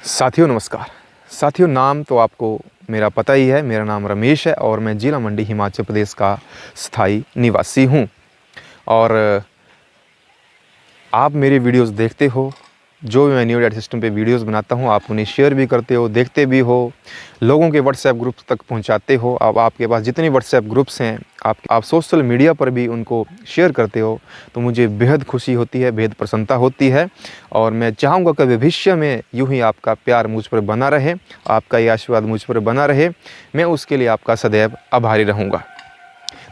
साथियों नमस्कार। साथियों, नाम तो आपको मेरा पता ही है। मेरा नाम रमेश है और मैं जिला मंडी हिमाचल प्रदेश का स्थायी निवासी हूं। और आप मेरे वीडियोस देखते हो, जो भी मैं न्यू डाइट सिस्टम पे वीडियोस बनाता हूं, आप उन्हें शेयर भी करते हो, देखते भी हो, लोगों के व्हाट्सएप ग्रुप्स तक पहुंचाते हो। अब आपके पास जितने व्हाट्सएप ग्रुप्स हैं, आप सोशल मीडिया पर भी उनको शेयर करते हो, तो मुझे बेहद खुशी होती है, बेहद प्रसन्नता होती है। और मैं चाहूँगा कि भविष्य में यूँ ही आपका प्यार मुझ पर बना रहे, आपका ये आशीर्वाद मुझ पर बना रहे। मैं उसके लिए आपका सदैव आभारी रहूँगा।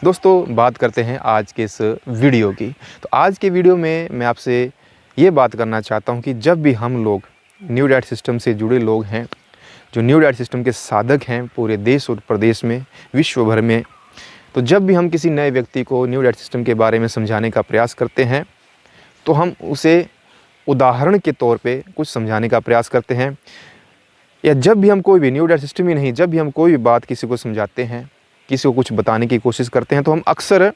दोस्तों, बात करते हैं आज के इस वीडियो की। तो आज के वीडियो में मैं आपसे ये बात करना चाहता हूँ कि जब भी हम लोग न्यू डाइट सिस्टम से जुड़े लोग हैं, जो न्यू डाइट सिस्टम के साधक हैं पूरे देश और प्रदेश में, विश्व भर में, तो जब भी हम किसी नए व्यक्ति को न्यू डाइट सिस्टम के बारे में समझाने का प्रयास करते हैं, तो हम उसे उदाहरण के तौर पे कुछ समझाने का प्रयास करते हैं। या जब भी हम कोई भी न्यू डाइट सिस्टम ही नहीं, जब भी हम कोई भी बात किसी को समझाते हैं, किसी को कुछ बताने की कोशिश करते हैं, तो हम अक्सर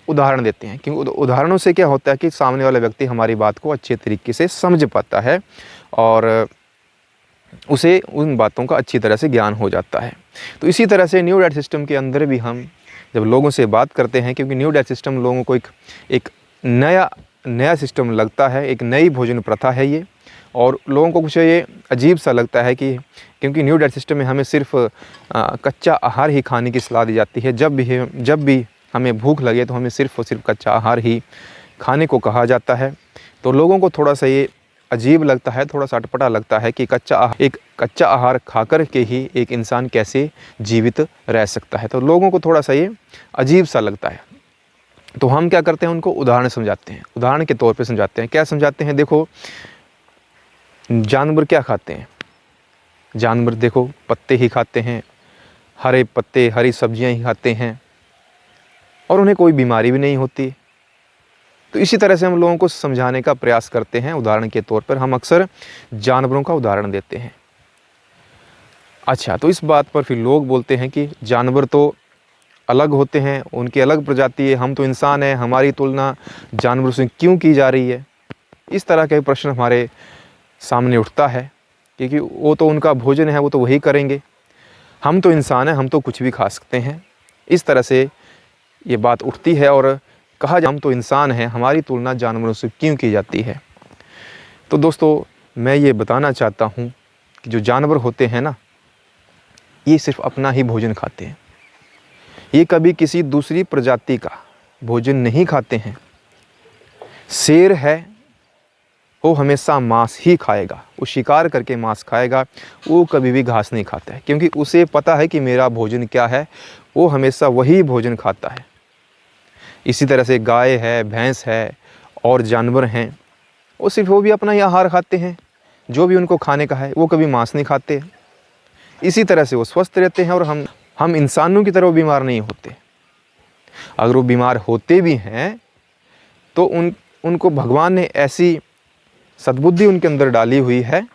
उदाहरण देते हैं। क्योंकि उदाहरणों से क्या होता है कि सामने वाला व्यक्ति हमारी बात को अच्छे तरीके से समझ पाता है और उसे उन बातों का अच्छी तरह से ज्ञान हो जाता है। तो इसी तरह से न्यू डाइट सिस्टम के अंदर भी हम जब लोगों से बात करते हैं, क्योंकि न्यू डाइट सिस्टम लोगों को एक नया सिस्टम लगता है, एक नई भोजन प्रथा है ये, और लोगों को कुछ ये अजीब सा लगता है कि क्योंकि न्यू डाइट सिस्टम में हमें सिर्फ कच्चा आहार ही खाने की सलाह दी जाती है। जब भी हमें भूख लगे तो हमें सिर्फ और सिर्फ कच्चा आहार ही खाने को कहा जाता है। तो लोगों को थोड़ा सा ये अजीब लगता है, थोड़ा सा अटपटा लगता है कि कच्चा आहार खाकर के ही एक इंसान कैसे जीवित रह सकता है। तो लोगों को थोड़ा सा ये अजीब सा लगता है। तो हम क्या करते हैं, उनको उदाहरण समझाते हैं, उदाहरण के तौर पे समझाते हैं। क्या समझाते हैं? देखो, जानवर क्या खाते हैं? जानवर देखो पत्ते ही खाते हैं, हरे पत्ते, हरी सब्जियां ही खाते हैं, और उन्हें कोई बीमारी भी नहीं होती। तो इसी तरह से हम लोगों को समझाने का प्रयास करते हैं। उदाहरण के तौर पर हम अक्सर जानवरों का उदाहरण देते हैं। अच्छा, तो इस बात पर फिर लोग बोलते हैं कि जानवर तो अलग होते हैं, उनकी अलग प्रजाति है, हम तो इंसान हैं, हमारी तुलना जानवरों से क्यों की जा रही है? इस तरह के प्रश्न हमारे सामने उठता है, क्योंकि वो तो उनका भोजन है, वो तो वही करेंगे, हम तो इंसान हैं, हम तो कुछ भी खा सकते हैं। इस तरह से ये बात उठती है और कहा हम तो इंसान हैं, हमारी तुलना जानवरों से क्यों की जाती है? तो दोस्तों, मैं ये बताना चाहता हूँ कि जो जानवर होते हैं ना, ये सिर्फ अपना ही भोजन खाते हैं। ये कभी किसी दूसरी प्रजाति का भोजन नहीं खाते हैं। शेर है, वो हमेशा मांस ही खाएगा, वो शिकार करके मांस खाएगा, वो कभी भी घास नहीं खाता है, क्योंकि उसे पता है कि मेरा भोजन क्या है। वो हमेशा वही भोजन खाता है। इसी तरह से गाय है, भैंस है और जानवर हैं, वो भी अपना ही आहार खाते हैं, जो भी उनको खाने का है। वो कभी मांस नहीं खाते। इसी तरह से वो स्वस्थ रहते हैं और हम इंसानों की तरह बीमार नहीं होते। अगर वो बीमार होते भी हैं तो उनको भगवान ने ऐसी सद्बुद्धि उनके अंदर डाली हुई है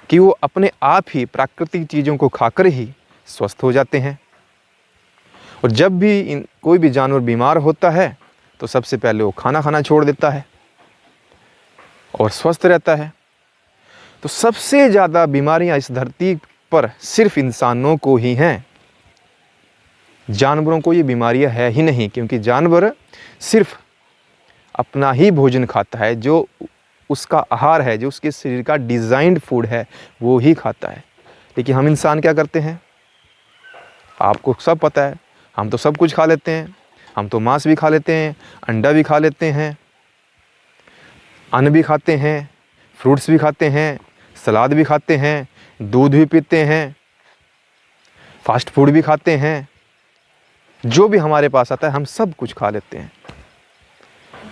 कि वो अपने आप ही प्राकृतिक चीज़ों को खाकर ही स्वस्थ हो जाते हैं। और जब भी कोई भी जानवर बीमार होता है तो सबसे पहले वो खाना खाना छोड़ देता है और स्वस्थ रहता है। तो सबसे ज़्यादा बीमारियां इस धरती पर सिर्फ इंसानों को ही हैं। जानवरों को ये बीमारियां है ही नहीं, क्योंकि जानवर सिर्फ अपना ही भोजन खाता है, जो उसका आहार है, जो उसके शरीर का डिज़ाइंड फूड है, वो ही खाता है। लेकिन हम इंसान क्या करते हैं? आपको सब पता है, हम तो सब कुछ खा लेते हैं। हम तो मांस भी खा लेते हैं, अंडा भी खा लेते हैं, अन्न भी खाते हैं, फ्रूट्स भी खाते हैं, सलाद भी खाते हैं, दूध भी पीते हैं, फास्ट फूड भी खाते हैं। जो भी हमारे पास आता है हम सब कुछ खा लेते हैं।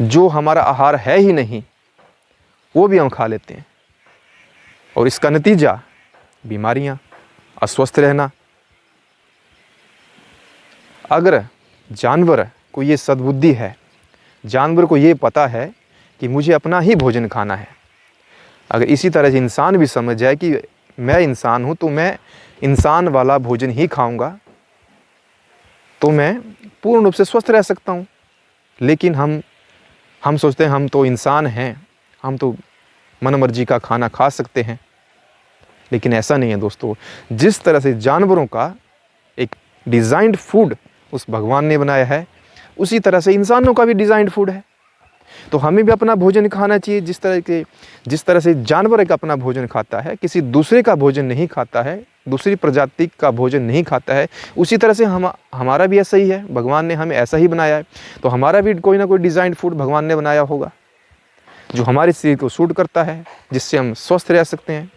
जो हमारा आहार है ही नहीं वो भी हम खा लेते हैं, और इसका नतीजा बीमारियां, अस्वस्थ रहना। अगर जानवर को ये सद्बुद्धि है, जानवर को ये पता है कि मुझे अपना ही भोजन खाना है, अगर इसी तरह से इंसान भी समझ जाए कि मैं इंसान हूँ तो मैं इंसान वाला भोजन ही खाऊंगा, तो मैं पूर्ण रूप से स्वस्थ रह सकता हूँ। लेकिन हम सोचते हैं हम तो इंसान हैं, हम तो मन मर्जी का खाना खा सकते हैं। लेकिन ऐसा नहीं है दोस्तों। जिस तरह से जानवरों का एक डिज़ाइंड फूड उस भगवान ने बनाया है, उसी तरह से इंसानों का भी डिज़ाइंड फूड है। तो हमें भी अपना भोजन खाना चाहिए जिस तरह से जानवर एक अपना भोजन खाता है, किसी दूसरे का भोजन नहीं खाता है, दूसरी प्रजाति का भोजन नहीं खाता है, उसी तरह से हमारा भी ऐसा ही है। भगवान ने हमें ऐसा ही बनाया है, तो हमारा भी कोई ना कोई डिज़ाइंड फूड भगवान ने बनाया होगा जो हमारे शरीर को सूट करता है, जिससे हम स्वस्थ रह सकते हैं।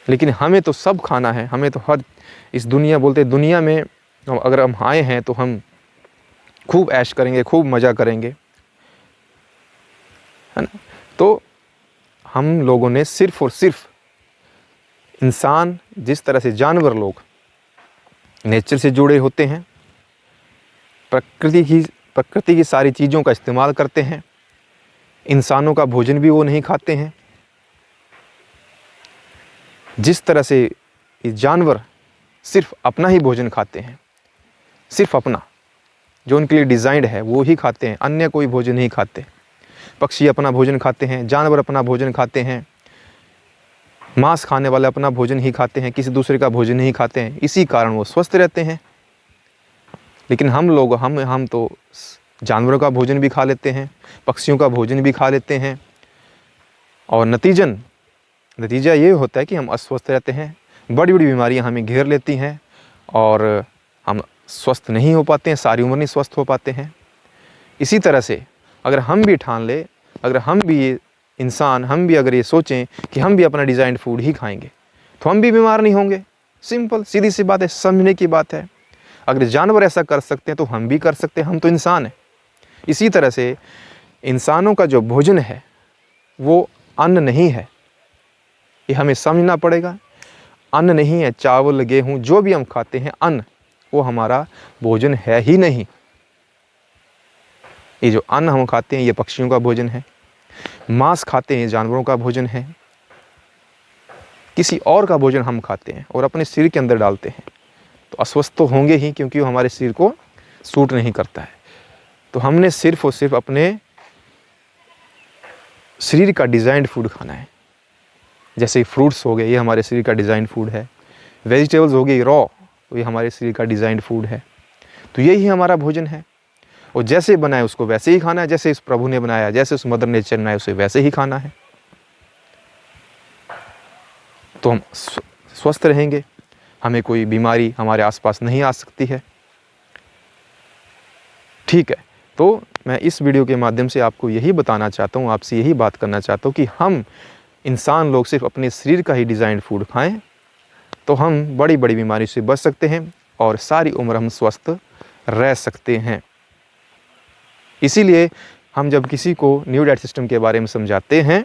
लेकिन हमें तो सब खाना है, हमें तो हर इस दुनिया में अगर हम आए हैं तो हम खूब ऐश करेंगे, खूब मज़ा करेंगे, है ना। तो हम लोगों ने सिर्फ़ और सिर्फ इंसान, जिस तरह से जानवर लोग नेचर से जुड़े होते हैं, प्रकृति की सारी चीज़ों का इस्तेमाल करते हैं, इंसानों का भोजन भी वो नहीं खाते हैं। जिस तरह से ये जानवर सिर्फ अपना ही भोजन खाते हैं, सिर्फ अपना जो उनके लिए डिज़ाइंड है वो ही खाते हैं, अन्य कोई भोजन नहीं खाते। पक्षी अपना भोजन खाते हैं, जानवर अपना भोजन खाते हैं, मांस खाने वाले अपना भोजन ही खाते हैं, किसी दूसरे का भोजन नहीं खाते हैं। इसी कारण वो स्वस्थ रहते हैं। लेकिन हम तो जानवरों का भोजन भी खा लेते हैं, पक्षियों का भोजन भी खा लेते हैं, और नतीजा ये होता है कि हम अस्वस्थ रहते हैं, बड़ी बड़ी बीमारियां हमें घेर लेती हैं और हम स्वस्थ नहीं हो पाते हैं, सारी उम्र नहीं स्वस्थ हो पाते हैं। इसी तरह से अगर हम भी ठान ले, अगर हम भी ये इंसान, हम भी अगर ये सोचें कि हम भी अपना डिज़ाइंड फूड ही खाएंगे, तो हम भी बीमार नहीं होंगे। सिंपल सीधी सी बात है, समझने की बात है। अगर जानवर ऐसा कर सकते हैं तो हम भी कर सकते हैं, हम तो इंसान हैं। इसी तरह से इंसानों का जो भोजन है वो अन्न नहीं है, ये हमें समझना पड़ेगा। अन्न नहीं है, चावल गेहूँ जो भी हम खाते हैं अन्न, वो हमारा भोजन है ही नहीं। ये जो अन्न हम खाते हैं ये पक्षियों का भोजन है, मांस खाते हैं जानवरों का भोजन है, किसी और का भोजन हम खाते हैं और अपने शरीर के अंदर डालते हैं, तो अस्वस्थ तो होंगे ही, क्योंकि वो हमारे शरीर को सूट नहीं करता है। तो हमने सिर्फ और सिर्फ अपने शरीर का डिज़ाइंड फूड खाना है। जैसे फ्रूट्स हो गए, ये हमारे शरीर का डिज़ाइंड फूड है। वेजिटेबल्स हो गई रॉ, तो ये हमारे शरीर का डिज़ाइंड फूड है। तो यही हमारा भोजन है, और जैसे बनाए उसको वैसे ही खाना है, जैसे इस प्रभु ने बनाया, जैसे उस मदर नेचर ने बनाया उसे वैसे ही खाना है। तो हम स्वस्थ रहेंगे, हमें कोई बीमारी हमारे आसपास नहीं आ सकती है। ठीक है, तो मैं इस वीडियो के माध्यम से आपको यही बताना चाहता हूँ, आपसे यही बात करना चाहता हूँ कि हम इंसान लोग सिर्फ अपने शरीर का ही डिज़ाइंड फूड खाएं, तो हम बड़ी बड़ी बीमारी से बच सकते हैं और सारी उम्र हम स्वस्थ रह सकते हैं। इसीलिए हम जब किसी को न्यू डाइट सिस्टम के बारे में समझाते हैं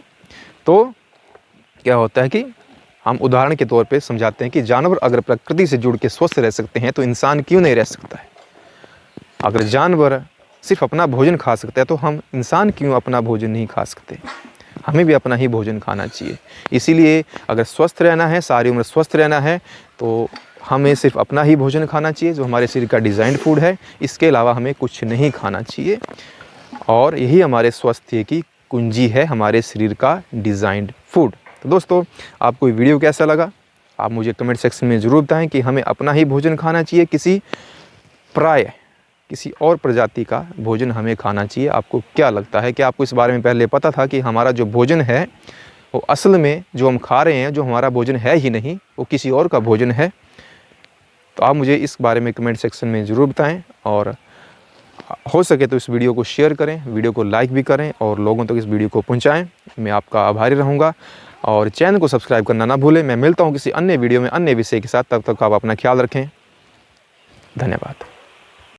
तो क्या होता है कि हम उदाहरण के तौर पे समझाते हैं कि जानवर अगर प्रकृति से जुड़ के स्वस्थ रह सकते हैं तो इंसान क्यों नहीं रह सकता है। अगर जानवर सिर्फ अपना भोजन खा सकता है तो हम इंसान क्यों अपना भोजन नहीं खा सकते। हमें भी अपना ही भोजन खाना चाहिए। इसीलिए अगर स्वस्थ रहना है, सारी उम्र स्वस्थ रहना है, तो हमें सिर्फ अपना ही भोजन खाना चाहिए जो हमारे शरीर का डिज़ाइंड फूड है। इसके अलावा हमें कुछ नहीं खाना चाहिए, और यही हमारे स्वास्थ्य की कुंजी है, हमारे शरीर का डिज़ाइंड फूड। तो दोस्तों, आपको ये वीडियो कैसा लगा आप मुझे कमेंट सेक्शन में ज़रूर बताएं कि हमें अपना ही भोजन खाना चाहिए, किसी और प्रजाति का भोजन हमें खाना चाहिए। आपको क्या लगता है कि आपको इस बारे में पहले पता था कि हमारा जो भोजन है वो असल में जो हम खा रहे हैं, जो हमारा भोजन है ही नहीं, वो किसी और का भोजन है। तो आप मुझे इस बारे में कमेंट सेक्शन में ज़रूर बताएं, और हो सके तो इस वीडियो को शेयर करें, वीडियो को लाइक भी करें और लोगों तक इस वीडियो को पहुंचाएं। मैं आपका आभारी रहूंगा, और चैनल को सब्सक्राइब करना ना भूलें। मैं मिलता हूं किसी अन्य वीडियो में अन्य विषय के साथ, तब तक आप अपना ख्याल रखें। धन्यवाद।